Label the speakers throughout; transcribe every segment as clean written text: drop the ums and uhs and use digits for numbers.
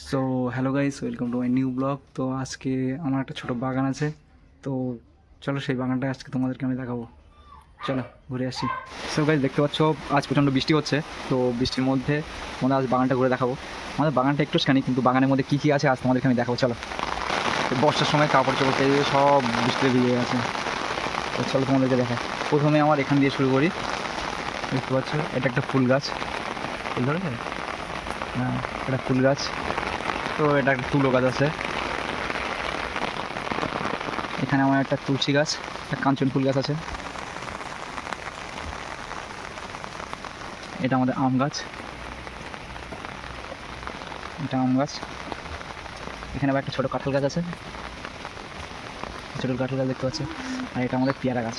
Speaker 1: So hello guys, welcome to my new blog. তো আজকে আমার একটা ছোটো বাগান আছে। তো চলো সেই বাগানটা আজকে তোমাদেরকে আমি দেখাবো। চলো ঘুরে আসি। সো গাইস, দেখতে পাচ্ছ আজ প্রচণ্ড বৃষ্টি হচ্ছে। তো বৃষ্টির মধ্যে তোমাদের আজ বাগানটা ঘুরে দেখাবো। আমাদের বাগানটা একটুখানি, কিন্তু বাগানের মধ্যে কী কী আছে আজ তোমাদেরকে আমি দেখাবো। চলো, তো বর্ষার সময় কাপড় চোপড় পেয়ে সব বৃষ্টিতে ভিজে আছে। তো চলো তোমাদেরকে দেখাই। প্রথমে আমার এখান দিয়ে শুরু করি। দেখতে পাচ্ছ এটা একটা ফুল গাছ। ফুল ধরেছে? হ্যাঁ, এটা ফুল গাছ। তো এটা একটা তুলো গাছ আছে। এখানে আমার একটা তুলসী গাছ, একটা কাঞ্চন ফুল গাছ আছে। এটা আমাদের আম গাছ, এটা আম গাছ। এখানে আবার একটা ছোটো কাঁঠাল গাছ আছে, ছোটো কাঁঠাল গাছ দেখতে পাচ্ছ। আর এটা আমাদের পেয়ারা গাছ।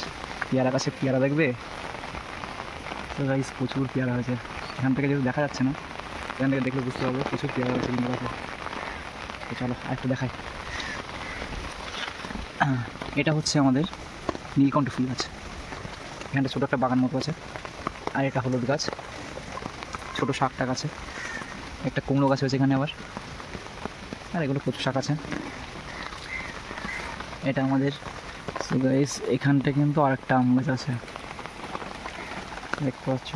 Speaker 1: পেয়ারা গাছে পেয়ারা দেখবে তো গাইস, প্রচুর পেয়ারা হয়েছে। এখান থেকে যেহেতু দেখা যাচ্ছে না, এখান থেকে দেখলে বুঝতে পারবে প্রচুর পেয়ারা হয়েছে কিন্তু গাছে। তো চলো আরেকটু দেখাই। এটা হচ্ছে আমাদের নীলকণ্ঠ ফুল গাছ। এখানটা ছোটো একটা বাগান মতো আছে। আর এটা হলুদ গাছ, ছোটো শাকটা গাছে। একটা কুমড়ো গাছ হয়েছে এখানে আবার। আর এগুলো প্রচুর শাক আছে। এটা আমাদের গাইস, এখানটা কিন্তু আরেকটা আম গাছ আছে, দেখতে পাচ্ছ।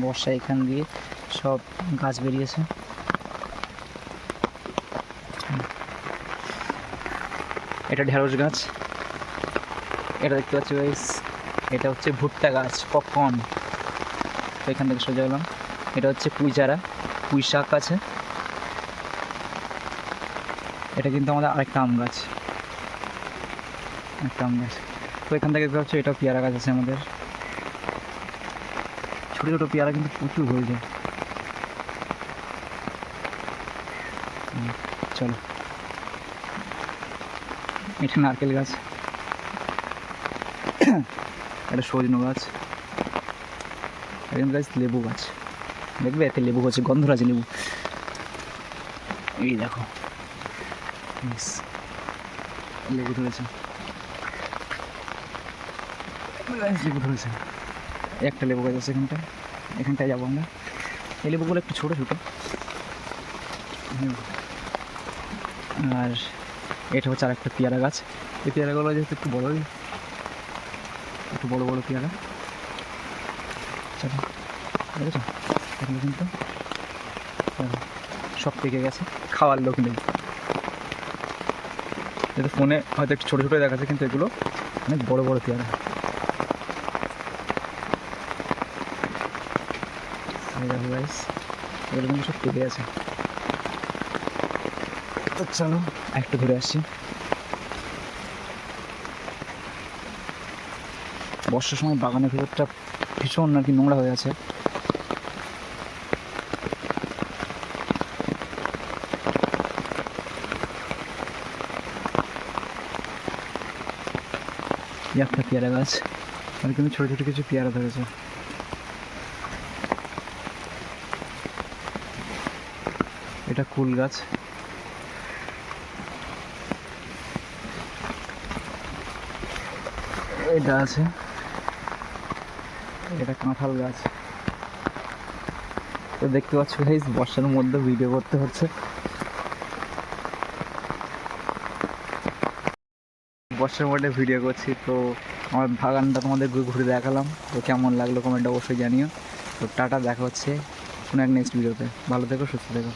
Speaker 1: বর্ষা এখান দিয়ে সব গাছ বেরিয়েছে। এটা ঢেঁড়স গাছ। এটা দেখতে পাচ্ছ গাইস, এটা হচ্ছে ভুট্টা গাছ, পপকর্ন। তো এখান থেকে সোজা এলাম। এটা হচ্ছে পুঁই চারা, পুঁই শাক আছে। এটা কিন্তু আমাদের আরেকটা আম গাছ, একটা আম গাছ। তো এখান থেকে দেখতে পাচ্ছ এটা পেয়ারা গাছ আছে আমাদের। ছোটো ছোটো পেয়ারা কিন্তু প্রচুর হয়ে যায়। চলো, এটা নারকেল গাছ, এটা সজনো গাছ। এখানে গাছ লেবু গাছ, দেখবে এতে লেবু হচ্ছে, গন্ধরাজ লেবু। এই দেখো লেবু ধরেছে, লেবু ধরেছে। একটা লেবু গাছ আছে এখানটায়, এখানটায় যাবো আমরা। এই লেবুগুলো একটু ছোটো ছোটো। আর এটা হচ্ছে আর একটা পেয়ারা গাছ। এই পেয়ারাগুলো যেহেতু একটু বড়োই, একটু বড়ো বড়ো পেয়ারা। চলো, দেখেছো এগুলো কিন্তু সব পেকে গেছে, খাওয়ার লোক নেই। যেহেতু ফোনে হয়তো একটু ছোটো ছোটোই দেখাচ্ছে, কিন্তু এগুলো অনেক বড়ো বড়ো পেয়ারা। গাইস, এগুলো কিন্তু সব পেকে গেছে। তো চলো একটু ঘুরে আসছি। বর্ষার সময় বাগানের ভেতরটা ভীষণ আর কি নোংরা হয়ে আছে। একটা পেয়ারা গাছ, আর কিন্তু ছোটো ছোটো কিছু পেয়ারা ধরেছে। এটা কুল গাছ। এটা আছে, এটা কাঁঠাল গাছ। তো দেখতে পাচ্ছ গাইস, বর্ষার মধ্যে ভিডিও করতে হচ্ছে। বর্ষার মধ্যে ভিডিও করছি, তো আমার বাগানটা তোমাদের ঘুরে দেখালাম। তো কেমন লাগলো কমেন্টে অবশ্যই জানিও। তো টাটা, দেখা হচ্ছে কোনো এক নেক্সট ভিডিওতে। ভালো থেকো, সুস্থ থেকো।